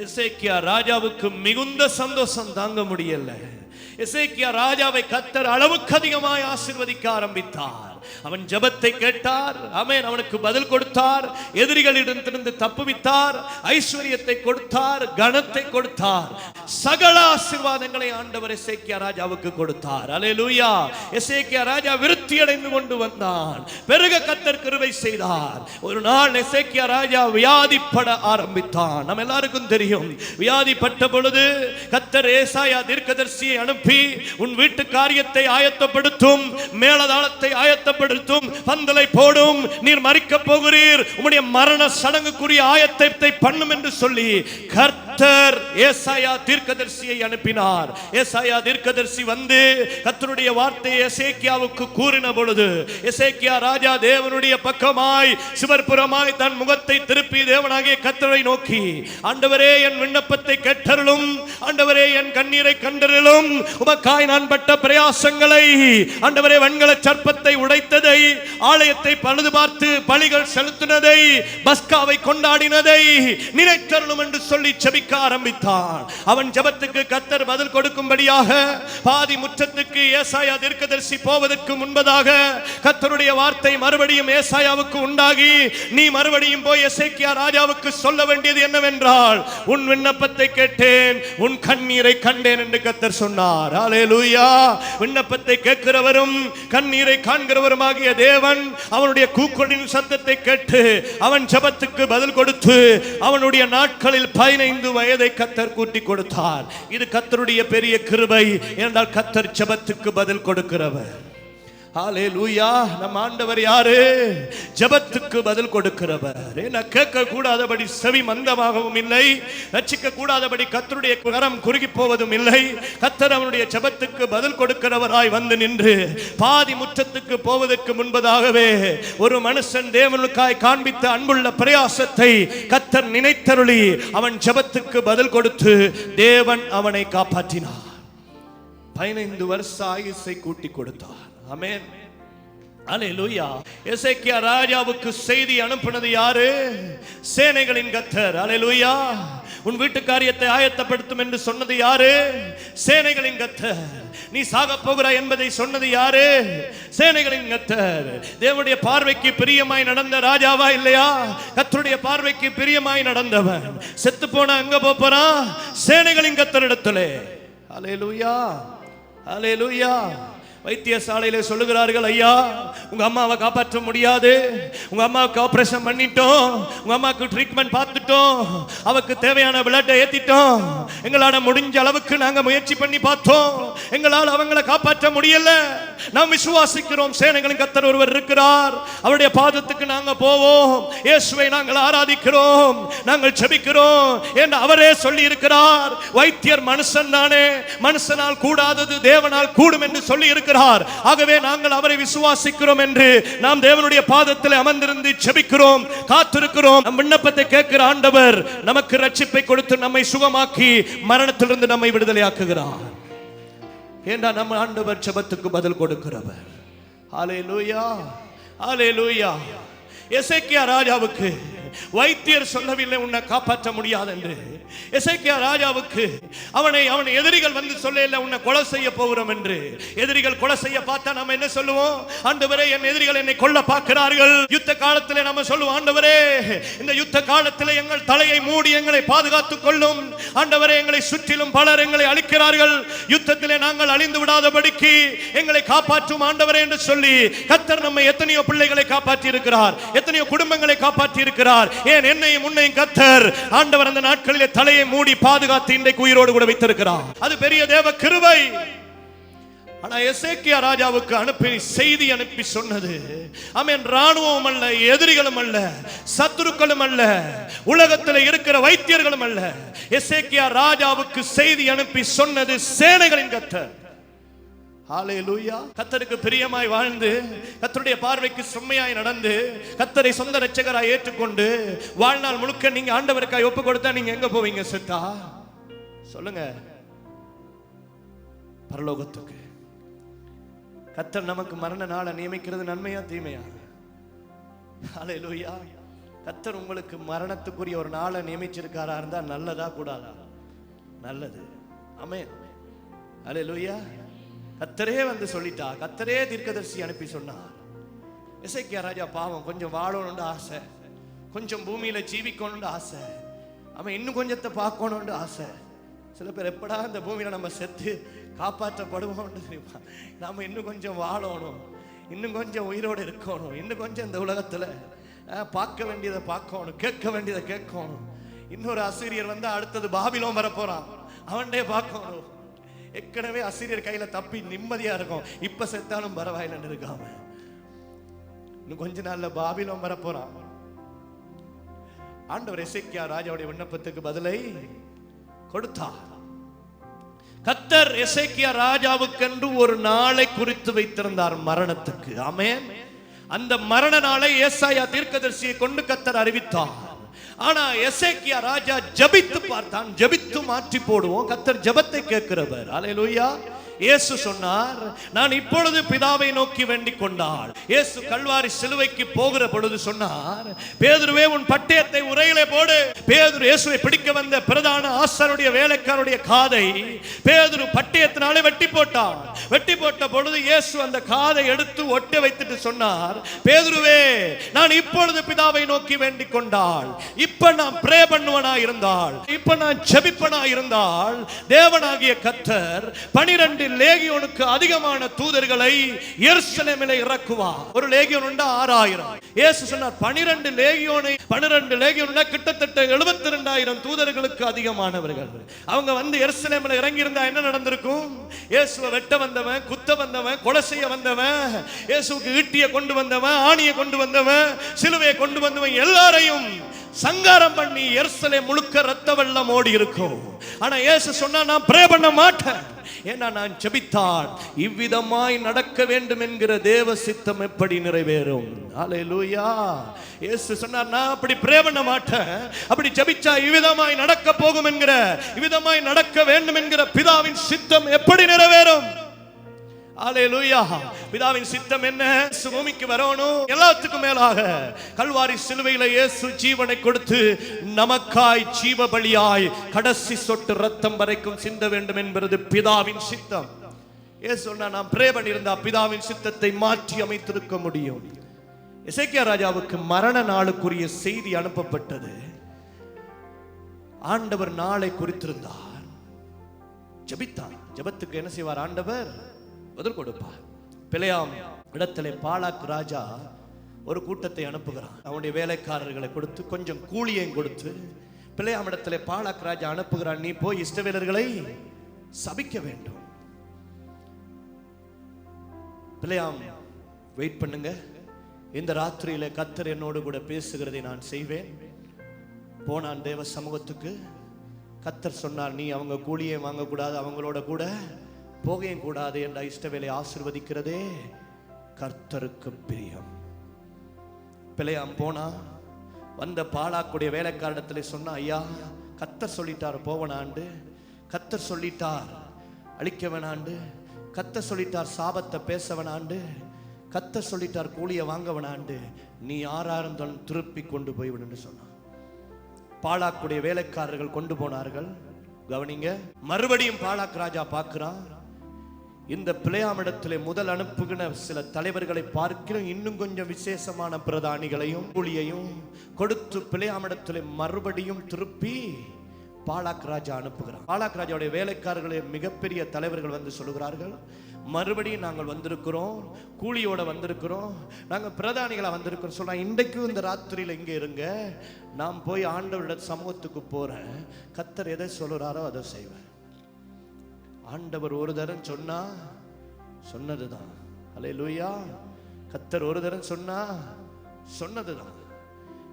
எசேக்கியா ராஜாவுக்கு மிகுந்த சந்தோஷம் தாங்க முடியல. எசேக்கியா ராஜாவை கர்த்தர் அளவுக்கு அதிகமாய் ஆசீர்வதிக்க ஆரம்பித்தார். அவன் ஜெபத்தை கேட்டார். ஆமென். அவனுக்கு பதில் கொடுத்தார். எதிரிகளிடமிருந்து தப்புவித்தார். ஐஸ்வரியத்தை கொடுத்தார். கனத்தை கொடுத்தார். சகல ஆசீர்வாதங்களை ஆண்டவர் எசேக்கியா ராஜாவுக்கு கொடுத்தார். அல்லேலூயா. எசேக்கியா ராஜா விருத்தி அடைந்து கொண்டு வந்தான். பெருக கர்த்தர் கிருபை செய்தார். ஒரு நாள் எசேக்கியா ராஜா வியாதிப்பட ஆரம்பித்தான். நம்ம எல்லாருக்கும் தெரியும். வியாதிப்பட்ட பொழுது கர்த்தர் ஏசாயா தீர்க்கதரிசியை அனுப்பி உன் வீட்டு காரியத்தை ஆயத்தப்படுத்தும், மேலதாளத்தை ஆயத்தப்படுத்தும், பந்தலை போடும், நீர் மரிக்க போகிறீர், உம்முடைய மரண சடங்குக்குரிய ஆயத்தத்தை பண்ணும் என்று சொல்லி கர்த்தர் ஏசாயா தீர்க்கதரிசியை அனுப்பினார். ஏசாயா தீர்க்கதரிசி வந்து கர்த்தருடைய வார்த்தையை எசேக்கியாவுக்கு கூறின பொழுது எசேக்கியா ராஜா தேவனுடைய பக்கமாய் சிவர்புறமாய் தன் முகத்தை திருப்பி தேவனாகிய கர்த்தரை நோக்கி, ஆண்டவரே என் விண்ணப்பத்தை கேட்டருளும், ஆண்டவரே என் கண்ணீரை கண்டருளும், உமக்காய் நான் பட்ட பிரயாசங்களை, ஆண்டவரே வெண்கல சர்ப்பத்தை உடைத்ததை, ஆலயத்தை பழுது பார்த்து பலிகள் செலுத்தினதை, பஸ்காவை கொண்டாடினதை நினைத்தருளும் என்று சொல்லி ஜெபிக்க ஆரம்பித்தான். அவன் ஜெபத்துக்கு கர்த்தர் பதில் கொடுக்கும்படியாக பாதி முற்றத்துக்கு ஏசாயா தீர்க்கதரிசி போவதற்கு முன்பதாக கர்த்தருடைய வார்த்தை மறுபடியும் ஏசாயாவுக்கு உண்டாகி, நீ மறுபடியும் போய் எசேக்கியா ராஜாவுக்கு சொல்ல வேண்டியது என்னவென்றால், உன் விண்ணப்பத்தை கேட்டேன், உன் கண்ணீரை கண்டேன் என்று கர்த்தர் சொன்னார். அல்லேலூயா. விண்ணப்பத்தை கேட்கிறவரும் கண்ணீரை காண்கிறவருமாகிய தேவன் அவனுடைய கூக்குரலின் சத்தத்தை கேட்டு அவன் ஜெபத்துக்கு பதில் கொடுத்து அவனுடைய நாட்களில் 15 வயதை கர்த்தர் கூட்டி கொடுத்தார். இது கர்த்தருடைய பெரிய கிருபை. என்றால் கர்த்தர் ஜெபத்துக்கு பதில் கொடுக்கிறவர். ஹல்லேலூயா. நம் ஆண்டவர் யாரு? ஜெபத்துக்கு பதில் கொடுக்கிறவர். என்ன கேட்க கூடாதபடி செவி மந்தமாகவும் இல்லை, ரட்சிக்க கூடாதபடி கர்த்தருடைய கரம் குறுகி போவதும் இல்லை. கர்த்தர் அவனுடைய ஜெபத்துக்கு பதில் கொடுக்கிறவராய் வந்து நின்று பாதி முற்றத்துக்கு போவதற்கு முன்பதாகவே ஒரு மனுஷன் தேவனுக்காய் காண்பித்த அன்புள்ள பிரயாசத்தை கர்த்தர் நினைத்தருளி அவன் ஜெபத்துக்கு பதில் கொடுத்து தேவன் அவனை காப்பாற்றினார். 15 வருஷ ஆயுசை கூட்டி கொடுத்தார். ஆமென். அல்லேலூயா. எசேக்கியா ராஜாவுக்கு செய்தி அனுப்பினது யாரு? சேனைகளின் கர்த்தர். அல்லேலூயா. உன் வீட்டு காரியத்தை ஆயத்தப்படுத்தும் என்று சொன்னது யாரு? சேனைகளின் கர்த்தர். நீ சாக போகிறாய் என்பதை சொன்னது யாரு? சேனைகளின் கர்த்தர். தேவனுடைய பார்வைக்கு பிரியமாய் நடந்த ராஜாவா இல்லையா? கர்த்தருடைய பார்வைக்கு பிரியமாய் நடந்தவன் செத்து போன அங்க போறான் சேனைகளின் கர்த்தரிடத்திலே. அல்லேலூயா. அல்லேலூயா. வைத்தியசாலையில சொல்லுகிறார்கள், ஐயா உங்க அம்மாவை காப்பாற்ற முடியாது, உங்க அம்மாவுக்கு ஆபரேஷன் பண்ணிட்டோம், உங்க அம்மாவுக்கு ட்ரீட்மெண்ட் பார்த்துட்டோம், அவருக்கு தேவையான பிளட்டை ஏத்திட்டோம், எங்களால முடிஞ்ச அளவுக்கு நாங்க முயற்சி பண்ணி பார்த்தோம், எங்களால் அவங்களை காப்பாற்ற முடியல. நாம் விசுவாசிக்கிறோம் சேனைகளின் கர்த்தர் ஒருவர் இருக்கிறார், அவருடைய பாதத்துக்கு நாங்க போவோம், இயேசுவை நாங்கள் ஆராதிக்கிறோம், நாங்கள் ஜெபிக்கிறோம் என்று அவரே சொல்லி இருக்கிறார். வைத்தியர் மனுஷன் தானே, மனுஷனால் கூடாதது தேவனால் கூடும் என்று சொல்லி இருக்கிறார். ஆகவே நாங்கள் அவரை விசுவாசிக்கிறோம் என்று நாம் தேவனுடைய பாதத்தில் அமர்ந்திருந்து ஜெபிக்கிறோம், காத்திருக்கிறோம். நம் விண்ணப்பத்தை கேட்கிற ஆண்டவர் நமக்கு ரட்சிப்பை கொடுத்து நம்மை சுகமாக்கி மரணத்திலிருந்து நம்மை விடுதலையாக்குகிறார். ஏண்டா நம்ம ஆண்டவர் ஜெபத்துக்கு பதில் கொடுக்கிறவர். அல்லேலூயா. அல்லேலூயா. எசேக்கியா ராஜாவுக்கு வைத்தியர் சொல்லவில்லை உன்னை காப்பாற்ற முடியாது என்று. எசேக்கியா ராஜாவுக்கு அவனை எதிரிகள் வந்து சொல்லல உன்னை கொலை செய்ய போகிறோம் என்று. எதிரிகள் கொலை செய்ய பார்த்தா நம்ம என்ன சொல்லுவோம்? ஆண்டவரே என் எதிரிகள் என்னை கொல்ல பார்க்கிறார்கள். யுத்த காலத்திலே நம்ம சொல்லுவோம், ஆண்டவரே இந்த யுத்த காலத்திலே எங்கள் தலையை மூடி எங்களை பாதுகாத்துக் கொள்ளும், ஆண்டவரே எங்களை சுற்றிலும் பலர் எங்களை அழிக்கிறார்கள், யுத்தத்திலே நாங்கள் அழிந்து விடாதபடிக்கு எங்களை காப்பாற்றும் ஆண்டவரே என்று சொல்லி கர்த்தர் நம்மை எத்தனையோ பிள்ளைகளை காப்பாற்றி இருக்கிறார், எத்தனையோ குடும்பங்களை காப்பாற்றி இருக்கிறார். ஏன் என்னையும் உன்னையும் கர்த்தர் ஆண்டவர் அந்த நாட்களிலே தலையை மூடி பாதுகாத்து இன்றைக்கு உயிரோடு கூட வைத்திருக்கிறார். அது பெரிய தேவ கிருபை. ஆனா எசேக்கியா ராஜாவுக்கு அனுப்பி செய்தி அனுப்பி சொன்னது, ஆமென், ராணுவம் அல்ல, எதிரிகளும் அல்ல, சத்துருக்களும் அல்ல, உலகத்தில் இருக்கிற வைத்தியர்களும் அல்ல. எசேக்கியா ராஜாவுக்கு செய்தி அனுப்பி சொன்னது சேனைகளின் கர்த்தர். ஹல்லேலூயா. கர்த்தருக்கு பிரியமாய் வாழ்ந்து கர்த்தருடைய பார்வைக்கு செம்மையாய் நடந்து கர்த்தரை சொந்த இரட்சகராய் ஏற்றுக்கொண்டு வாழ்நாள் முழுக்க நீங்க ஆண்டவருக்காய் ஒப்பு கொடுத்தா நீங்க எங்க போவீங்க? செத்தா சொல்லுங்க, பரலோகத்துக்கு. கர்த்தர் நமக்கு மரண நாளை நியமிக்கிறது நன்மையா தீமையா? ஹல்லேலூயா. கர்த்தர் உங்களுக்கு மரணத்துக்குரிய ஒரு நாளை நியமிச்சிருக்காரா இருந்தா நல்லதா கூடாதா? நல்லது. ஆமென். அல்லேலூயா. கர்த்தரே வந்து சொல்லிட்டா, கர்த்தரே தீர்க்கதரிசி அனுப்பி சொன்னார். எசேக்கியா ராஜா பாவம், கொஞ்சம் வாழணும்னு ஆசை, கொஞ்சம் பூமியில ஜீவிக்கணும்னு ஆசை, அவன் இன்னும் கொஞ்சத்தை பார்க்கணும்னு ஆசை. சில பேர் எப்படா இந்த பூமியில நம்ம செத்து காப்பாற்றப்படுவோம்னு தெரியுமா? நாம இன்னும் கொஞ்சம் வாழணும், இன்னும் கொஞ்சம் உயிரோடு இருக்கணும், இன்னும் கொஞ்சம் இந்த உலகத்துல பார்க்க வேண்டியதை பார்க்கணும், கேட்க வேண்டியதை கேட்கணும். இன்னொரு அசீரியர் வந்து அடுத்தது பாபிலோன் வரப்போறான், அவன்டே பார்க்கணும். ஏற்கனவே அசீரியர் கையில தப்பி நிம்மதியா இருக்கும், இப்ப செத்தாலும் பரவாயில்லைன்னு இருக்காம இன்னும் கொஞ்ச நாள்ல பாபிலோன் வரப்போறான். ஆண்டவர் எசேக்கியா ராஜாவுடைய விண்ணப்பத்துக்கு பதிலை கொடுத்தார். கர்த்தர் எசேக்கியா ராஜாவுக்கென்று ஒரு நாளை குறித்து வைத்திருந்தார் மரணத்துக்கு. ஆமென். அந்த மரண நாளை ஏசாயா தீர்க்கதரிசியை கொண்டு கர்த்தர் அறிவித்தார். ஆனா எசேக்கியா ராஜா ஜெபித்து பார்த்தான். ஜெபித்து மாற்றி போடுவோம், கர்த்தர் ஜெபத்தை கேட்கிறவர். அல்லேலூயா. இயேசு சொன்னார், நான் இப்பொழுது பிதாவை நோக்கி வேண்டிக் கொண்டாள். இயேசு கல்வாரி சிலுவைக்கு போகிற பொழுது சொன்னார், பேதுருவே உன் பட்டயத்தை உரையிலே போடு. பேதுரு இயேசுவை பிடிக்க வந்த பிரதான ஆசாரியருடைய வேலைக்காரருடைய காதை பேதுரு பட்டயத்தினாலே வெட்டி போட்டான். வெட்டி போட்ட பொழுது இயேசு அந்த காதை எடுத்து ஒட்ட வைத்துட்டு சொன்னார், பேதுருவே நான் இப்பொழுது பிதாவை நோக்கி வேண்டிக் கொண்டாள். இப்ப நான் பிரே பண்ணுவனா இருந்தால், இப்ப நான் ஜெபிப்பனா இருந்தால், தேவனாகிய கர்த்தர் 12 லேகியோனுக்கு அதிகமான தூதர்களை எருசலேமிலே இறக்குவார். ஒரு லேகியோன் உண்டா 6000. இயேசு சொன்னார் 12 லேகியோன் கிட்டத்தட்ட 72,000 தூதர்களுக்கு அதிகமானவர்கள். அவங்க வந்து எருசலேமிலே இறங்கி இருந்தா என்ன நடந்திருக்கும்? இயேசுவை வெட்ட வந்தவன், குத்த வந்தவன், கொலை செய்ய வந்தவன், இயேசுவுக்கு ஈட்டியை கொண்டு வந்தவன், ஆணியை கொண்டு வந்தவன், சிலுவையை கொண்டு வந்தவன் எல்லாரையும் சங்காரம் பண்ணி எருசலேம் முழுக்க ரத்த வெள்ளம் ஓடி இருக்கும். ஆனா இயேசு சொன்னா நான் பிரே பண்ண மாட்டேன், ஏன்னா நான் ஜெபித்தால் இவ்விதமாய் நடக்க வேண்டும் என்கிற தேவ சித்தம் எப்படி நிறைவேறும்? அல்லேலூயா. இயேசு சொன்னார், நான் அப்படி பிரே பண்ண மாட்டேன், அப்படி ஜெபிச்சா இவ்விதமாய் நடக்க போகும் என்கிற, இவ்விதமாய் நடக்க வேண்டும் என்கிற பிதாவின் சித்தம் எப்படி நிறைவேறும்? அல்லேலூயா. பிதாவின் சித்தம் என்ன? பூமிக்கு வரணும். எல்லாத்துக்கும் மேலாக கல்வாரி சிலுவையில இயேசு ஜீவனை கொடுத்து நமக்காய் ஜீவ பலியாய் கடைசி சொட்டு ரத்தம் வரைக்கும் சிந்த வேண்டும் என்பது பிதாவின் சித்தம். இயேசு சொன்னா நான் பிரே பண்ணியிருந்தா பிதாவின் சித்தத்தை மாற்றி அமைத்திருக்க முடியும். எசேக்கியா ராஜாவுக்கு மரண நாளுக்குரிய செய்தி அனுப்பப்பட்டது. ஆண்டவர் நாளை குறித்திருந்தார். ஜெபித்தார். ஜெபத்துக்கு என்ன செய்வார் ஆண்டவர்? பதில் கொடுப்பார். பிலேயாம் இடத்திலே பாலாக் ராஜா ஒரு கூட்டத்தை அனுப்புகிறான். அவனுடைய வேலைக்காரர்களை கொடுத்து கொஞ்சம் கூலியையும் கொடுத்து பிலேயாம் இடத்திலே பாலாக் ராஜா அனுப்புகிறான், நீ போய் இஸ்ரவேலர்களை சபிக்க வேண்டும். பிலேயாம், வெயிட் பண்ணுங்க, இந்த ராத்திரியில கர்த்தர் என்னோடு கூட பேசுகிறதை நான் செய்வேன். போனான் தேவ சமூகத்துக்கு. கர்த்தர் சொன்னார், நீ அவங்க கூலியை வாங்கக்கூடாது, அவங்களோட கூட போகையும் கூடாது என்ற இஷ்டவேலை ஆசீர்வதிக்கிறதே கர்த்தருக்கு பிரியம். பிலேயாம் போனா, வந்த பாலாக்குடைய வேலைக்காரத்திலே சொன்னா, ஐயா கர்த்தர் சொல்லிட்டார் போவனாண்டு, கர்த்தர் சொல்லிட்டார் அழிக்க வேணாண்டு, கர்த்தர் சொல்லிட்டார் சாபத்தை பேச வேணாண்டு, கர்த்தர் சொல்லிட்டார் கூலியை வாங்க வேணாண்டு, நீ யாராருந்தாலும் திருப்பி கொண்டு போய்விடு சொன்னான். பாலாக்குடைய வேலைக்காரர்கள் கொண்டு போனார்கள். கவனிங்க, மறுபடியும் பாலாக் ராஜா பார்க்கிறான், இந்த பிலேயாம் இடத்திலே முதல் அனுப்புகிற சில தலைவர்களை பார்க்கிறோம், இன்னும் கொஞ்சம் விசேஷமான பிரதானிகளையும் கூலியையும் கொடுத்து பிலேயாம் இடத்திலே மறுபடியும் திருப்பி பாலாக் ராஜா அனுப்புகிறார். பாலாக் ராஜாவுடைய வேலைக்காரர்களே மிகப்பெரிய தலைவர்கள் வந்து சொல்லுகிறார்கள், மறுபடியும் நாங்கள் வந்திருக்கிறோம், கூலியோட வந்திருக்கிறோம், நாங்கள் பிரதானிகளா வந்திருக்கிறோம். சொல்றேன், இன்றைக்கும் இந்த ராத்திரியில இங்கே இருங்க, நான் போய் ஆண்டவருடைய சமூகத்துக்கு போறேன், கர்த்தர் எதை சொல்லுறாரோ அதை செய்வேன். ஆண்டவர் ஒரு தரம் சொன்னா சொன்னதுதான். அல்லேலூயா. கர்த்தர் ஒரு தரம் சொன்னா சொன்னதுதான்.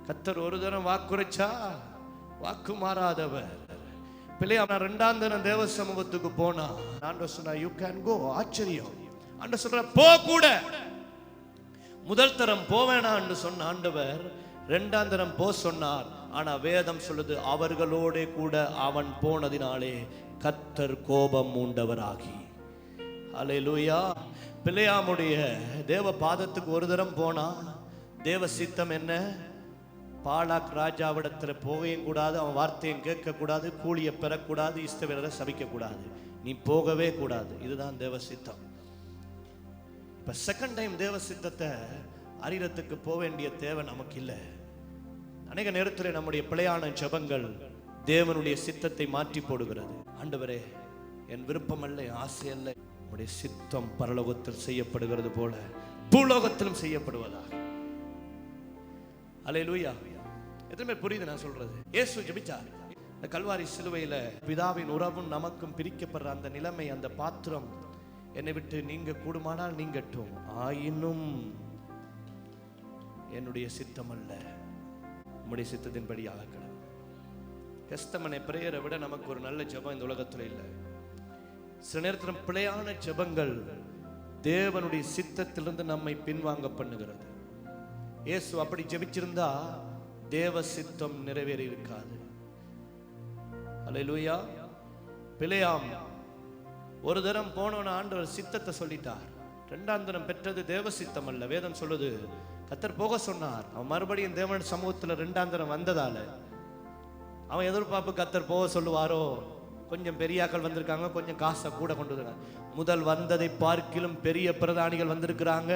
கர்த்தர் ஒரு தரம் வாக்குரைச்சா வாக்கு மாறாதவர். பிலேயாம் இரண்டாம் தினம் தேவ சமூகத்துக்கு போனா ஆண்டவர் சொன்னா, யூ கேன் கோ. ஆச்சரியம். ஆண்டவர் சொல்ற, போ கூட. முதல் தரம் போவேணான்னு சொன்ன ஆண்டவர் இரண்டாம் தரம் போ சொன்னார். ஆனா வேதம் சொல்லுது, அவர்களோட கூட அவன் போனதினாலே கர்த்தர் கோபம் மூண்டவராகி. அல்லேலூயா. பிலேயாமுடைய தேவ பாதத்துக்கு ஒரு தரம் போனா தேவ சித்தம் என்ன? பாலாக் ராஜாவிடத்துல போகவும் கூடாது, அவன் வார்த்தையும் கேட்க கூடாது, கூலியை பெறக்கூடாது, இஸ்ரவேலரை சபிக்க கூடாது, நீ போகவே கூடாது. இதுதான் தேவ சித்தம். இப்ப செகண்ட் டைம் தேவ சித்தத்தை அறியறதுக்கு போக வேண்டிய தேவை நமக்கு இல்லை. அநேக நேரத்தில் நம்முடைய பிழையான ஜெபங்கள் தேவனுடைய சித்தத்தை மாற்றி போடுகிறது. ஆண்டவரே, என் விருப்பம் அல்ல, என் ஆசை அல்ல, உம்முடைய சித்தம் பரலோகத்தில் செய்யப்படுகிறது போல பூலோகத்திலும் செய்யப்படுவதாக. அல்லேலூயா. எதுவுமே புரியுது நான் சொல்றது? இயேசு ஜெபிச்சார். இந்த கல்வாரி சிலுவையில பிதாவின் உறவும் நமக்கும் பிரிக்கப்படுற அந்த நிலைமை, அந்த பாத்திரம் என்னை விட்டு நீங்க கூடுமானால் நீங்கட்டும், ஆயினும் என்னுடைய சித்தம் அல்ல, உம்முடைய சித்தத்தின்படி ஆகணும். கெஸ்தமனை பிரேயரை விட நமக்கு ஒரு நல்ல ஜெபம் இந்த உலகத்துல இல்லை. சில நேரத்தில் பிழையான ஜெபங்கள் தேவனுடைய சித்தத்திலிருந்து நம்மை பின்வாங்க பண்ணுகிறது. இயேசு அப்படி ஜெபிச்சிருந்தா தேவ சித்தம் நிறைவேறி இருக்காது. அல்லேலூயா. பிழையாம் ஒரு தரம் போனவன ஆண்டவர் சித்தத்தை சொல்லிட்டார். இரண்டாம் தரம் பெற்றது தேவ சித்தம் அல்ல. வேதம் சொல்லுது, கர்த்தர் போக சொன்னார். அவன் மறுபடியும் தேவன் சமூகத்தில் இரண்டாம் தரம் வந்ததால அவன் எதிர்பார்ப்பு கர்த்தர் போக சொல்லுவாரோ, கொஞ்சம் பெரியாக்கள் வந்திருக்காங்க, கொஞ்சம் காசை கூட கொண்டு வந்தாங்க, முதல் வந்ததை பார்க்கிலும் பெரிய பிரதானிகள் வந்திருக்கிறாங்க,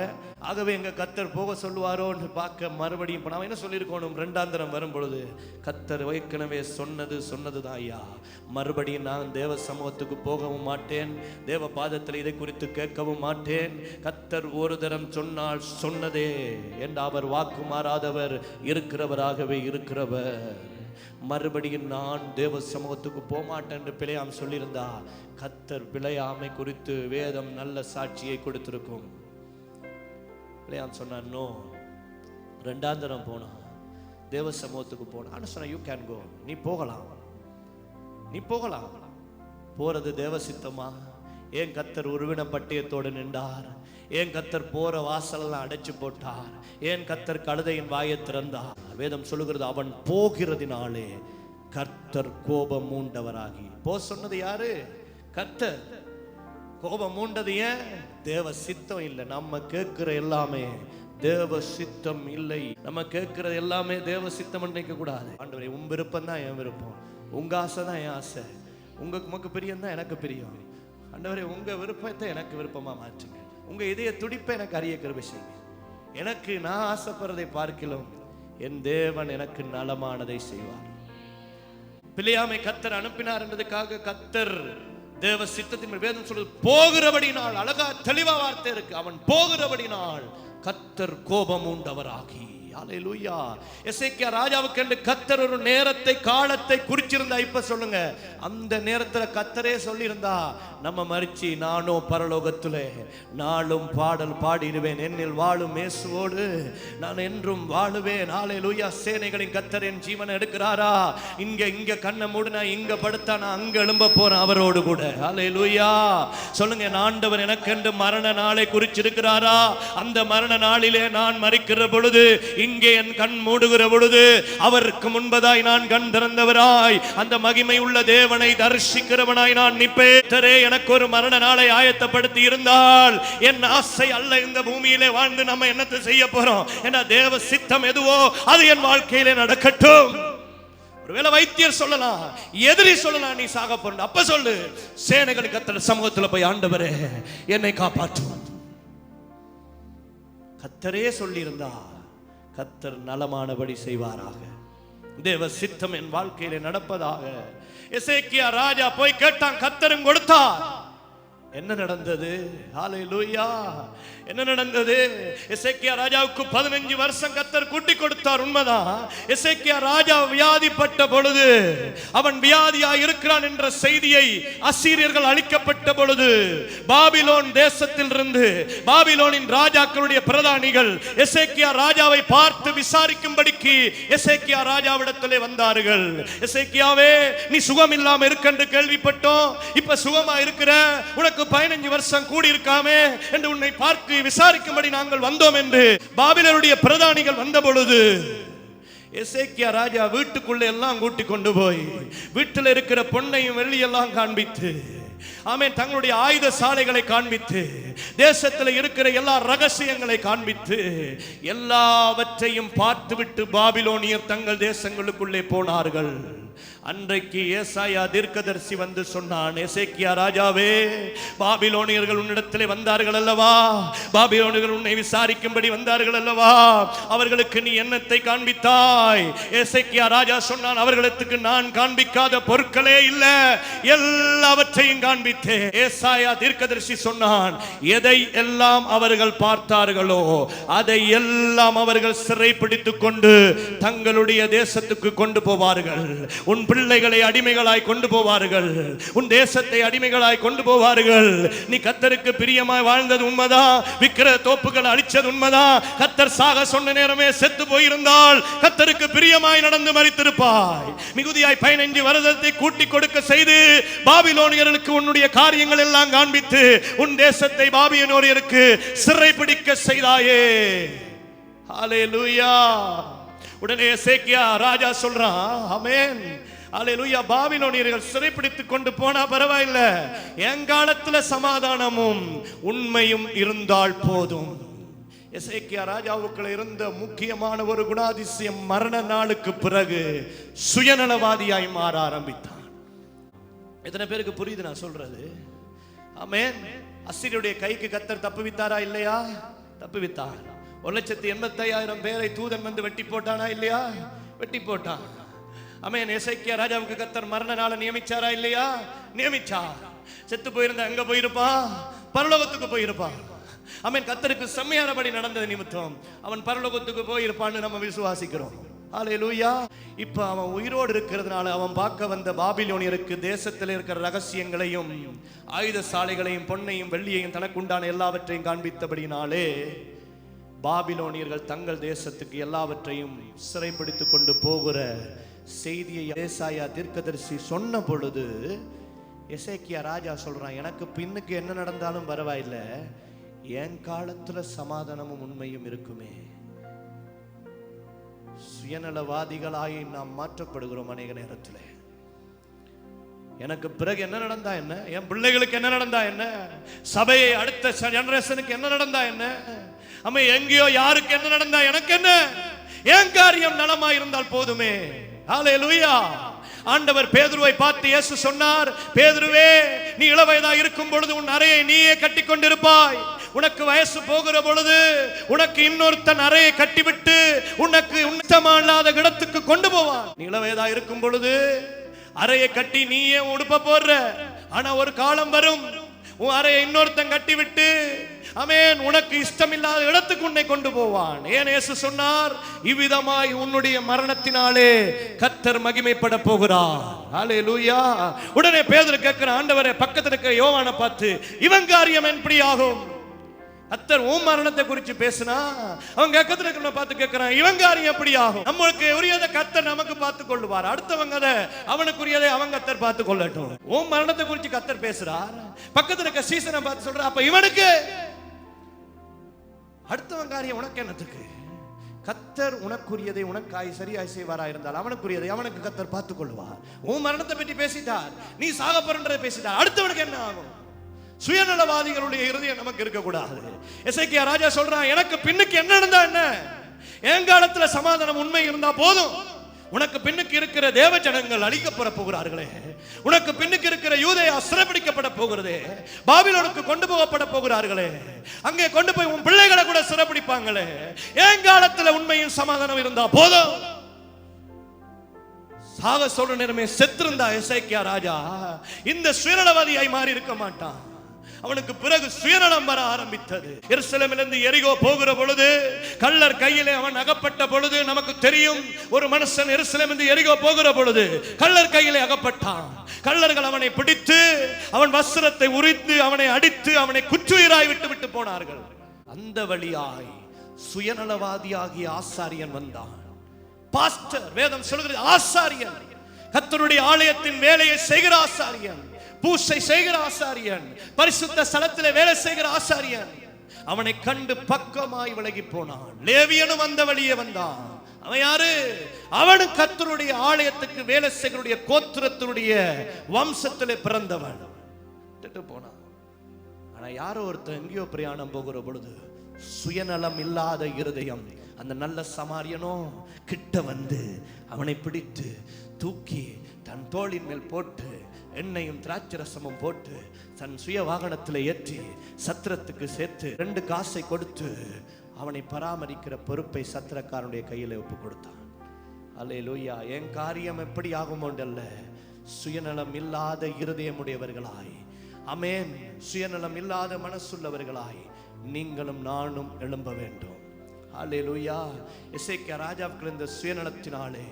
ஆகவே எங்க கர்த்தர் போக சொல்லுவாரோன்னு பார்க்க மறுபடியும் போன அவன் என்ன சொல்லியிருக்கணும்? இரண்டாந்தரம் வரும் பொழுது கர்த்தர் ஏற்கனவே சொன்னதுதான் ஐயா, மறுபடியும் நான் தேவ சமூகத்துக்கு போகவும் மாட்டேன், தேவ பாதத்தில் இதை குறித்து கேட்கவும் மாட்டேன். கர்த்தர் ஒரு தரம் சொன்னால் சொன்னதே என்று அவர் வாக்கு மாறாதவர், இருக்கிறவராகவே இருக்கிறவர். மறுபடியும் நான் தேவ சமூகத்துக்கு போமாட்டேன் என்று பிழையாம் சொல்லியிருந்தா கர்த்தர் பிழையாமை குறித்து வேதம் நல்ல சாட்சியை கொடுத்திருக்கும். பிழையாம் சொன்னான், நோ, இரண்டாம் தரம் போனா தேவ சமூகத்துக்கு போனா சொன்ன, யூ கேன் கோ, நீ போகலாம், நீ போகலாம். போறது தேவ சித்தமா? ஏன் கர்த்தர் உருவின பட்டயத்தோடு நின்றார்? ஏன் கர்த்தர் போற வாசலெல்லாம் அடைச்சு போட்டார்? ஏன் கர்த்தர் கழுதையின் வாயை திறந்தார்? வேதம் சொல்லுகிறது, அவன் போகிறதினாலே கர்த்தர் கோபம் மூண்டவராகி. போ சொன்னது யாரு? கர்த்தர். கோபம் மூண்டது ஏன்? தேவ சித்தம் இல்லை. நம்ம கேட்கிற எல்லாமே தேவ சித்தம் இல்லை. நம்ம கேட்கிறது எல்லாமே தேவ சித்தம் நினைக்க கூடாது. ஆண்டவரே, உன் விருப்பம் தான் என் விருப்பம், உங்க ஆசை தான் என் ஆசை, உமக்கு பிரியம் தான் எனக்கு பிரியம். ஆண்டவரே, உங்க விருப்பத்தை எனக்கு விருப்பமா மாற்றுங்க, உங்க இதய துடிப்பை எனக்கு அறிய கிருபை செய்யுங்க. எனக்கு நான் ஆசைப்படுறதை பார்க்கலாம் என் தேவன் எனக்கு நலமானதை செய்வார். பிழையாமை கர்த்தர் அனுப்பினார் என்பதற்காக கர்த்தர் தேவ சித்தத்தின் வேதம் சொல்றது, போகிறபடினால், அழகா தெளிவா வார்த்தை இருக்கு, அவன் போகிறபடினால் கர்த்தர் கோபம் உண்டவராகி. அல்லேலூயா. எசேக்கியா ராஜாவுக்கு என்று கர்த்தர் ஒரு நேரத்தை, காலத்தை குறிச்சிருந்தா, இப்ப சொல்லுங்க, அந்த நேரத்துல கர்த்தரே சொல்லியிருந்தா நம்ம மரிச்சி நானோ பரலோகத்திலே நாளும் பாடல் பாடிடுவேன், என்னில் வாழும் இயேசுவோடு நான் என்றும் வாழுவேன். அல்லேலூயா. சேனைகளின் கர்த்தர் என் ஜீவனை எடுக்கிறாரா? இங்க கண்ணை மூடுனா இங்க படுத்தா நான் அங்க எழும்ப போறேன் அவரோடு கூட. அல்லேலூயா. சொல்லுங்க, ஆண்டவர் எனக்கென்று மரண நாளை குறிச்சிருக்கிறாரா? அந்த மரண நாளிலே நான் மரிக்கிற பொழுது, இங்கே என் கண் மூடுகிற பொழுது, அவருக்கு முன்பதாய் நான் கண் திறந்தவராய் அந்த மகிமை உள்ள தேவனை தரிசிக்கிறவனாய் நான் நிப்பேன். எனக்கு ஒரு மரண நாளை ஆயத்தப்படுத்தி இருந்தால் என் ஆசை அல்ல இந்த பூமியிலே வாழ்ந்து நம்ம என்னத்தை செய்ய போறோம்? ஏன்னா தேவ சித்தம் எதுவோ அது என் வாழ்க்கையிலே நடக்கட்டும். ஒருவேளை வைத்தியர் சொல்லலாம், எதிரி சொல்லலாம், நீ சாக போற, அப்ப சொல்லு, சேனைகளுக்கு கர்த்தர் சமூகத்தில் போய், ஆண்டவரே என்னை காப்பாற்றுவார். கர்த்தரே சொல்லியிருந்தா கர்த்தர் நலமானபடி செய்வாராக. தேவ சித்தம் என் வாழ்க்கையிலே நடப்பதாக. எசேக்கியா ராஜா போய் கேட்டான், கர்த்தரும் கொடுத்தார். என்ன நடந்தது? ஹல்லேலூயா. என்ன நடந்தது? எசேக்கியா ராஜாவுக்கு 15 வருஷம் கர்த்தர் கூட்டி கொடுத்தார், உண்மைதான். எசேக்கியா ராஜா வியாதிப்பட்ட பொழுது, அவன் வியாதியாய் இருக்கிறான் என்ற செய்தியை அசீரியர்கள் அளிக்கப்பட்ட பொழுது, பாபிலோன் தேசத்தில் இருந்து பாபிலோனின் ராஜாக்களுடைய பிரதானிகள் எசேக்கியா ராஜாவை பார்த்து விசாரிக்கும்படிக்கு எசேக்கியா ராஜாவிடத்திலே வந்தார்கள். எசேக்கியாவே, நீ சுகம் இல்லாம இருக்கென்று கேள்விப்பட்டோம், இப்ப சுகமா இருக்கிற, உனக்கு 15 வருஷம் கூடி இருக்காமே என்று உன்னை பார்த்து விசாரிக்கும்படி நாங்கள் வந்தோம் என்று பாபிலோனுடைய பிரதானிகள் வந்த பொழுது, எசேக்கியா ராஜா வீட்டுக்குள்ள எல்லாம் கூட்டி கொண்டு போய் வீட்டில் இருக்கிற பொன்னையும் வெள்ளியெல்லாம் காண்பித்து, ஆமென், தங்களுடைய ஆயுத சாலைகளை காண்பித்து, தேசத்தில் இருக்கிற எல்லா ரகசியங்களை காண்பித்து, எல்லாவற்றையும் பார்த்துவிட்டு பாபிலோனியர் தங்கள் தேசங்களுக்குள்ளே போனார்கள். அன்றைக்கு ஏசாயா தீர்க்கதரிசி வந்து சொன்னான், எசேக்கியா ராஜாவே, பாபிலோனியர்கள் உன்னிடத்திலே வந்தார்கள் அல்லவா, பாபிலோனியர்கள் உன்னை விசாரிக்கும்படி வந்தார்கள் அல்லவா, அவர்களுக்கு நீ என்னத்தை காண்பித்தாய்? எசேக்கியா ராஜா சொன்னான், அவர்களுக்கு நான் காண்பிக்காத பொருட்களே இல்ல, எல்லாவற்றையும் காண்பித்தேன். ஏசாயா தீர்க்கதரிசி சொன்னான், எதை எல்லாம் அவர்கள் பார்த்தார்களோ அதை எல்லாம் அவர்கள் சிறைப்பிடித்துக் கொண்டு தங்களுடைய தேசத்துக்கு கொண்டு போவார்கள். உன் பிள்ளைகளை அடிமைகளாய் கொண்டு போவார்கள், உன் தேசத்தை அடிமைகளாய் கொண்டு போவார்கள். நீ கர்த்தருக்கு பிரியமாய் வாழ்ந்தது உண்மைதான், விக்கிர தோப்புகள் அழிச்சது உண்மைதான். கர்த்தர் சாக சொன்ன நேரமே செத்து போயிருந்தால் கர்த்தருக்கு பிரியமாய் நடந்து மரித்திருப்பாய். மிகுதியாய் 15 வருடத்தை கூட்டி கொடுக்க செய்து பாபிலோனியர்களுக்கு உன்னுடைய காரியங்கள் எல்லாம் காண்பித்து உன் தேசத்தை பாபிலோனியருக்கு சிறைப்பிடிக்க செய்தாயே. ஹல்லேலூயா. உடனே எசேக்கியா ராஜா சொல்றான், ஆமென், அல்லேலூயா, பாபிலோனியர்கள் சிறைப்பிடித்துக் கொண்டு போனா பரவாயில்ல, எங்காலத்துல சமாதானமும் உண்மையும் இருந்தால் போதும். எசேக்கியா ராஜாவுக்குள்ள இருந்த முக்கியமான ஒரு குணாதிசயம், மரண நாளுக்கு பிறகு சுயநலவாதியாய் மாற ஆரம்பித்தான். எத்தனை பேருக்கு புரியுது நான் சொல்றது? ஆமென். அசீரியருடைய கைக்கு கர்த்தர் தப்புவித்தாரா இல்லையா? தப்புவித்தார். 1,85,000 பேரை தூதன் வந்து வெட்டி போட்டானா இல்லையா? வெட்டி போட்டான். ஆமென். எசேக்கியா ராஜாவுக்கு கர்த்தர் மரண நாளை நியமிச்சாரா இல்லையா? நியமிச்சார். செத்து போயிருந்தா எங்க போயிருப்பான்? பரலோகத்துக்கு போயிருப்பான். ஆமென். கர்த்தருக்கு செம்மையானபடி நடந்தது நிமித்தம் அவன் பரலோகத்துக்கு போயிருப்பான்னு நம்ம விசுவாசிக்கிறோம். ஹல்லேலூயா. இப்ப அவன் உயிரோடு இருக்கிறதுனால அவன் பார்க்க வந்த பாபிலோனியருக்கு தேசத்தில் இருக்கிற ரகசியங்களையும் ஆயுத சாலைகளையும் பொன்னையும் வெள்ளியையும் தனக்குண்டான எல்லாவற்றையும் காண்பித்தபடினாலே பாபிலோனியர்கள் தங்கள் தேசத்துக்கு எல்லாவற்றையும் சிறைப்பிடித்துக் கொண்டு போகிற செய்தியை ஏசாயா தீர்க்கதரிசி சொன்ன பொழுது எசேக்கியா ராஜா சொல்றான், எனக்கு பின்னுக்கு என்ன நடந்தாலும் பரவாயில்லை, என் காலத்துல சமாதானமும் உண்மையும் இருக்குமே. சுயநலவாதிகளாய் நாம் மாற்றப்படுகிறோம் அநேக நேரத்தில். எனக்கு பிறகு என்ன நடந்தா என்ன, என் பிள்ளைகளுக்கு என்ன நடந்தா என்ன, சபையை அடுத்த ஜெனரேஷனுக்கு என்ன நடந்தா என்ன, அம்மா எங்கேயோ யாருக்கு என்ன நடந்தா எனக்கு என்ன, என் காரியம் நலமா இருந்தால் போதுமே. ஹல்லேலூயா. ஆண்டவர் பேதுருவை பார்த்து இயேசு சொன்னார், பேதுருவே, நீ இளவயதா இருக்கும் பொழுது உன் அறையை நீயே கட்டி கொண்டிருப்பாய், உனக்கு வயசு போகிற பொழுது உனக்கு இன்னொருத்தன் அறையை கட்டிவிட்டு உனக்கு உன்னதமானத இடத்துக்கு கொண்டு போவான். நீ இளவயதா இருக்கும் பொழுது அறையை கட்டி நீயே உடுப்ப போடுற, ஆனா ஒரு காலம் வரும் உன் அறையை இன்னொருத்தன் கட்டிவிட்டு ஆமென் உனக்கு இஷ்டமில்லாத இடத்துக்கு உன்னை கொண்டு போவான். ஏன் இயேசு சொன்னார், இவ்விதமாய் உன்னுடைய மரணத்தினாலே கர்த்தர் மகிமைப்பட போகிறார். ஹல்லேலூயா. உடனே பேதுரு கேட்கிறான், ஆண்டவரே, பக்கத்துல இருக்க யோவானை பார்த்து, இவன் காரியம் எப்படி ஆகும்? கர்த்தர் உன் மரணத்தை குறித்து பேசினா அவன் பக்கத்துல இருக்கிறவனை பார்த்து கேட்கிறான், இவன் காரியம் எப்படி ஆகும்? நம்மளுக்கு உரியதை கர்த்தர் நமக்கு பார்த்துக் கொள்ளுவார், அடுத்தவங்க அவனுக்குரியதை அவன் கர்த்தர் பார்த்துக் கொள்ளட்டும். உன் மரணத்தை குறித்து கர்த்தர் பேசுறார், பக்கத்துல இருக்க சீசனை பார்த்து சொல்ற, அப்ப இவனுக்கு அடுத்தவன் காரியம் உனக்கு என்னத்துக்கு? கர்த்தர் உனக்குரியதை உனக்காய் சரியாய் செய்வாரா இருந்தால் அவனுக்குரியதை அவனுக்கு கர்த்தர் பார்த்துக் கொள்வார். உன் மரணத்தை பற்றி பேசிட்டார், நீ சாக போறன்றதை பேசிட்டார், அடுத்தவனுக்கு என்ன ஆகும்? சுயநலவாதிகளுடைய இருதயம் நமக்கு இருக்க கூடாது. எசேக்கியா ராஜா சொல்றான், எனக்கு பின்னுக்கு என்ன நடந்தா என்ன, என் காலத்துல சமாதானம் உண்மை இருந்தா போதும். உனக்கு பின்னுக்கு இருக்கிற தேவ ஜனங்கள் அழிக்கப்பட போகிறார்களே, உனக்கு பின்னுக்கு இருக்கிற யூதேயா சிறைப்பிடிக்கப்பட போகிறதே, பாபிலோனுக்கு கொண்டு போகப்பட போகிறார்களே, அங்கே கொண்டு போய் உன் பிள்ளைகளை கூட சிறைப்பிடிப்பாங்களே, என் காலத்துல உண்மையும் சமாதானம் இருந்தா போதும். சாக சொல்ற நேரமே செத்திருந்தா எசேக்கியா ராஜா இந்த சுயநலவாதியாய் மாறி இருக்க மாட்டான். அவனுக்கு பிறகு சுயநலம் வர ஆரம்பித்தது. எருசலேமிலிருந்து எரிகோ போகிற பொழுது கள்ளர் கையிலே அவன் அகப்பட்ட பொழுது நமக்கு தெரியும், ஒரு மனுஷன் எருசலேமிலிருந்து எரிகோ போகிற பொழுது கள்ளர் கையிலே அகப்பட்டான். கள்ளர்கள் அவனை பிடித்து அவன் வஸ்திரத்தை உரித்து அவனை அடித்து அவனை குற்றுயிராய் விட்டு போனார்கள். அந்த வழியாய் சுயநலவாதியாகிய ஆசாரியன் வந்தான். பாஸ்டர், வேதம் சொல்கிறது ஆசாரியன், கர்த்தருடைய ஆலயத்தின் வேலையை செய்கிற ஆசாரியன், பூசை செய்கிற ஆசாரியன், பரிசுத்த ஸ்தலத்திலே வேலை செய்கிற ஆசாரியன். அவனை கண்டு பக்கமாய் விலகி போனான். லேவியனும் அந்த வழியே வந்தான். அவன் யாரு? அவனும் கர்த்தருடைய ஆலயத்துக்கு வேலை செய்கிற கோத்திரத்தினுடைய வம்சத்திலே பிறந்தவன். விட்டுட்டு போனான். ஆனா யாரோ ஒருத்தர் எங்கேயோ பிரயாணம் போகிற பொழுது சுயநலம் இல்லாத இருதயம் அந்த நல்ல சமாரியனோ கிட்ட வந்து அவனை பிடித்து தூக்கி தன் தோளின் மேல் போட்டு எண்ணெயும் திராட்சரசமும் போட்டு தன் சுய வாகனத்தில் ஏற்றி சத்திரத்துக்கு சேர்த்து 2 காசை கொடுத்து அவனை பராமரிக்கிற பொறுப்பை சத்திரக்காரனுடைய கையில் ஒப்பு கொடுத்தான். அல்லேலூயா. என் காரியம் எப்படி ஆகுமோண்டல்ல, சுயநலம் இல்லாத இருதயமுடையவர்களாய், ஆமென், சுயநலம் இல்லாத மனசுள்ளவர்களாய் நீங்களும் நானும் எழும்ப வேண்டும். அல்லேலூயா. எசேக்கியா ராஜாவுக்கு இந்த சுயநலத்தினாலே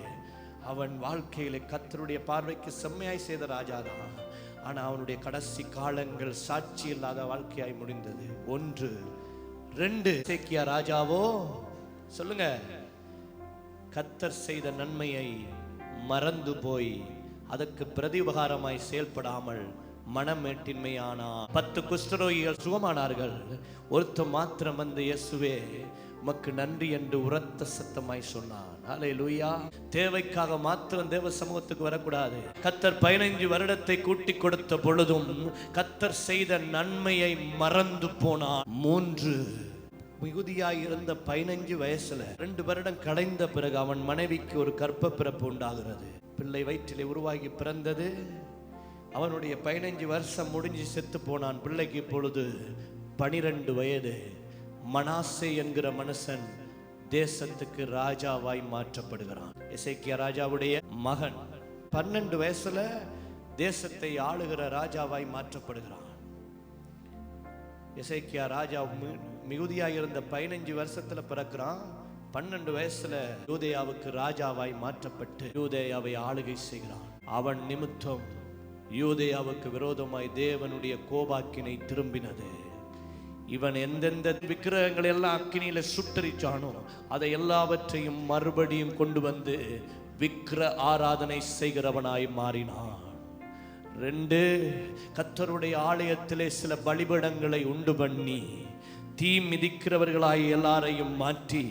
அவன் வாழ்க்கையிலே கர்த்தருடைய பார்வைக்கு செம்மையாய் செய்த ராஜாதான். ஆனா அவனுடைய கடைசி காலங்கள் சாட்சி இல்லாத வாழ்க்கையாய் முடிந்தது. 1 2 எசேக்கியா ராஜாவோ சொல்லுங்க, கர்த்தர் செய்த நன்மையை மறந்து போய் அதற்கு பிரதிபகாரமாய் செயல்படாமல் மனமேட்டின்மையானா. 10 குஷ்டரோகிகள் சுகமானார்கள். ஒருத்தர் மாத்திரம் வந்து இயேசுவே உமக்கு நன்றி என்று உரத்த சத்தமாய் சொன்னான். அல்லேலூயா. தேவைக்காக மாத்திரம் தேவ சமூகத்துக்கு வரக்கூடாது. கர்த்தர் 15 வருடத்தை கூட்டி கொடுத்த பொழுதும் கர்த்தர் செய்த நன்மையை மறந்து போனான். 3 மிகுதியாய் இருந்த 15 வயசுல 2 வருடம் கடைந்த பிறகு அவன் மனைவிக்கு ஒரு கர்ப்ப பிறப்பு உண்டாகிறது. பிள்ளை வயிற்றிலே உருவாகி பிறந்தது. அவனுடைய 15 வருஷம் முடிஞ்சு செத்து போனான். பிள்ளைக்கு இப்பொழுது 12 வயது. மனாசே என்கிற மனுஷன் தேசத்துக்கு ராஜாவாய் மாற்றப்படுகிறான். எசேக்கியா ராஜாவுடைய மகன் 12 வயசுல தேசத்தை ஆளுகிற ராஜாவாய் மாற்றப்படுகிறான். எசேக்கியா ராஜா மிகுதியாக இருந்த 15 வருஷத்துல பிறக்கிறான். 12 வயசுல யூதேயாவுக்கு ராஜாவாய் மாற்றப்பட்டு யூதேயாவை ஆளுகை செய்கிறான். அவன் நிமித்தம் யூதேயாவுக்கு விரோதமாய் தேவனுடைய கோபாக்கினை திரும்பினது. இவன் எந்தெந்த விக்கிரகங்களை எல்லாம் அக்கினியில சுட்டரிச்சானோ அதை எல்லாவற்றையும் மறுபடியும் கொண்டு வந்து விக்கிர ஆராதனை செய்கிறவனாய் மாறினான். 2 கர்த்தருடைய ஆலயத்திலே சில பலிபீடங்களை உண்டு பண்ணி தீ மிதிக்கிறவர்களாய் எல்லாரையும் மாற்றி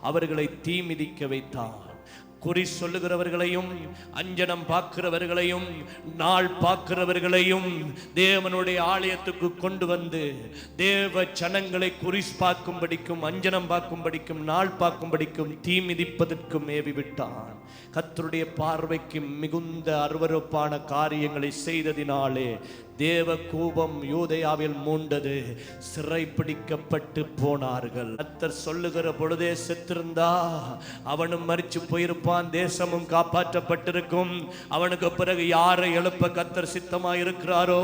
அவர்களை தீ மிதிக்க வைத்தான். குறி சொல்லுகிறவர்களையும் அஞ்சனம் பார்க்கிறவர்களையும் நாள் பார்க்கிறவர்களையும் தேவனுடைய ஆலயத்துக்கு கொண்டு வந்து தேவ ஜனங்களை குறி பார்க்கும்படிக்கும் அஞ்சனம் பார்க்கும்படிக்கும் நாள் பார்க்கும்படிக்கும் தீ மிதிப்பதற்கும் ஏவி விட்டான். கர்த்தருடைய பார்வைக்கு மிகுந்த அருவருப்பான காரியங்களை செய்ததினாலே தேவ கோபம் யூதேயாவில் மூண்டது. சிறை பிடிக்கப்பட்டு போனார்கள். கர்த்தர் சொல்லுகிற பொழுதே செத்திருந்தா அவனும் மரிச்சு போயிருப்பான், தேசமும் காப்பாற்றப்பட்டிருக்கும். அவனுக்கு பிறகு யாரை எழுப்ப கர்த்தர் சித்தமாய் இருக்கிறாரோ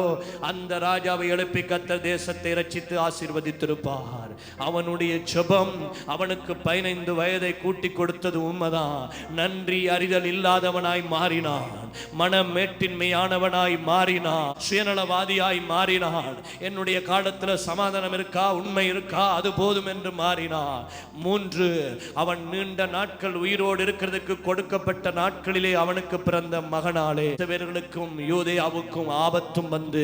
அந்த ராஜாவை எழுப்பி கர்த்தர் தேசத்தை ரட்சித்து ஆசீர்வதித்திருப்பார். அவனுடைய ஜெபம் அவனுக்கு 15 வயதை கூட்டி கொடுத்தது உண்மைதான். நன்றி அறிதல் இல்லாதவனாய் மாறினான். மனமேட்டின்மையானவனாய் மாறினான். சுயநலவாதியாய் மாறினான். என்னுடைய காலத்துல சமாதானம் இருக்கா, உண்மை இருக்கா, அது போதும் என்று மாறினான். 3 அவன் நீண்ட நாட்கள் உயிரோடு இருக்கிறதுக்கு கொடுக்கப்பட்ட நாட்களிலே அவனுக்கு பிறந்த மகனாலே இஸ்ரவேலர்களுக்கும் யூதேயாவுக்கும் ஆபத்தும் வந்து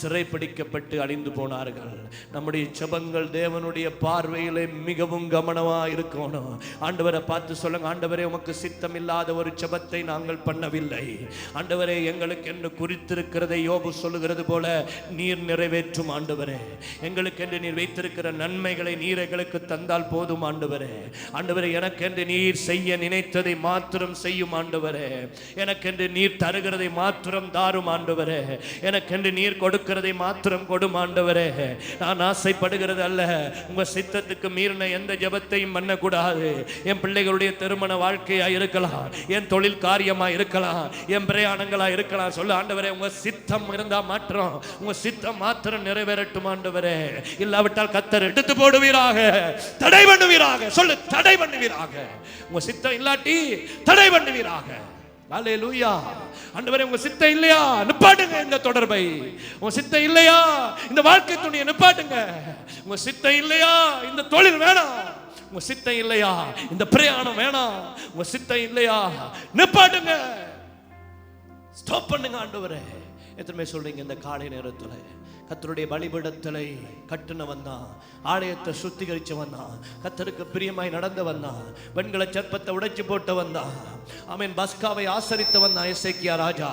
சிறைப்பிடிக்கப்பட்டு அழிந்து போனார்கள். நம்முடைய ஜெபங்கள் தேவனுடைய பார்வையிலே மிகவும் கவனமா இருக்கணும். ஆண்டவரை பார்த்து சொல்லுங்க, ஆண்டவரே உமக்கு சித்தம் இல்லாத ஒரு ஜெபத்தை நாங்கள் பண்ணவில்லை. ஆண்டவரே எங்களுக்கு என்று குறித்திருக்கிறதை யோபு சொல்லுகிறது போல நீர் நிறைவேற்றும் ஆண்டவரே. எங்களுக்கு என்று நீர் வைத்திருக்கிற நன்மைகளை நீர் எங்களுக்கு தந்தால் போதும் ஆண்டவரே. ஆண்டவரே எனக்கென்று நீர் செய்ய நினைத்ததை மாத்திரம் செய்யும் ஆண்டவரே. எனக்கென்று நீர் தருகிறதை மாத்திரம் தாரும் ஆண்டவரே. எனக்கென்று நீர் கொடுக்கிறதை மாத்திரம் கொடும் ஆண்டவரே. நான் ஆசைப்படுகிறது அல்ல, உங்க சித்தத்துக்கு மீறின எந்த ஜெபத்தையும் பண்ணக்கூடாது. என் பிள்ளைகளுடைய திருமண வாழ்க்கையா இருக்கலாம், என் தொழில் காரியமா இருக்கலாம், என் பிரயாணங்களா இருக்கலாம். சொல்ல ஆண்டவரே உங்க சித்தம் இருந்தா மாத்திரம், உங்க சித்தம் மாத்திரம் நிறைவேறட்டும் ஆண்டவரே. இல்லாவிட்டால் கர்த்தர் எடுத்து போடுவீராக, தடை பண்ணுவீராக. சொல்லு, தடை பண்ணுவீராக. உங்க சித்தம் இல்லாட்டி தடை பண்ணுவீராக. அல்லேலூயா. ஆண்டவரே உங்க சித்தம் இல்லையா நிப்பாட்டுங்க இந்த தொடர்பை. உங்க சித்தம் இல்லையா இந்த வாழ்க்கை துணையை நிப்பாட்டுங்க. உங்க சித்தம் இல்லையா இந்த தொழில் வேணாம். உங்க சித்தம் இல்லையா இந்த பிரயாணம் வேணாம். உங்க சித்தம் இல்லையா நிப்பாட்டுங்க, ஸ்டாப் பண்ணுங்க ஆண்டவரே. எத்தனை சொல்றீங்க இந்த காலை நேரத்தில் கர்த்தருடைய பலிபீடத்திலே கட்டுனவன் தான், ஆலயத்தை சுத்திகரிச்சவன் தான், கர்த்தருக்கு பிரியமாய் நடந்தவன் தான், பெண்களை சர்ப்பத்தை உடைச்சு போட்டவன் தான், ஆமென், பஸ்காவை ஆசரித்தவன் தான் எசேக்கியா ராஜா.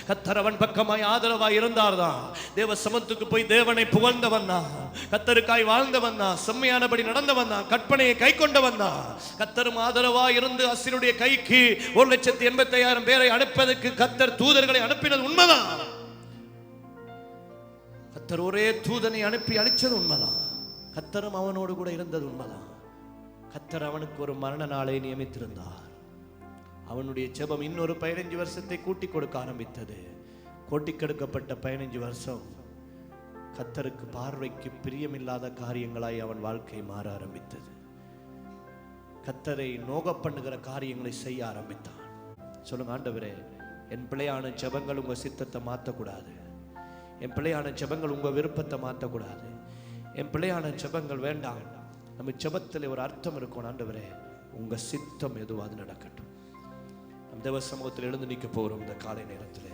கர்த்தர் அவன் பக்கமாய் ஆதரவாய் இருந்தார் தான், தேவ சமத்துக்கு போய் தேவனை புகழ்ந்தவன் தான், கர்த்தருக்காய் வாழ்ந்தவன் தான், செம்மையானபடி நடந்தவன் தான், கற்பனையை கை கொண்டவன் தான். கர்த்தரும் ஆதரவாய் இருந்து அசீரியருடைய கைக்கு 1,85,000 பேரை அனுப்பதற்கு கர்த்தர் தூதர்களை அனுப்பினது உண்மைதான். கர்த்தர் ஒரே தூதனை அனுப்பி அழிச்சது உண்மைதான். கர்த்தரும் அவனோடு கூட இருந்தது உண்மைதான். கர்த்தர் அவனுக்கு ஒரு மரண நாளை நியமித்திருந்தார். அவனுடைய ஜெபம் இன்னொரு 15 வருஷத்தை கூட்டி கொடுக்க ஆரம்பித்தது. கூட்டி கெடுக்கப்பட்ட 15 வருஷம் கர்த்தருக்கு பார்வைக்கு பிரியமில்லாத காரியங்களாய் அவன் வாழ்க்கை மாற ஆரம்பித்தது. கர்த்தரை நோக பண்ணுகிற காரியங்களை செய்ய ஆரம்பித்தான். சொல்லுங்க, ஆண்டவரே, என் பிள்ளையான ஜெபங்கள் உங்க சித்தத்தை மாற்றக்கூடாது. என் பிள்ளையான ஜெபங்கள் உங்க விருப்பத்தை மாற்றக்கூடாது. என் பிள்ளையான ஜெபங்கள் வேண்டாம். நம்ம ஜெபத்தில் ஒரு அர்த்தம் இருக்கும். ஆண்டவரே, உங்க சித்தம் எதுவாது நடக்கட்டும். நம்ம தேவ சமூகத்தில் எழுந்து நிற்க போகிறோம் இந்த காலை நேரத்தில்.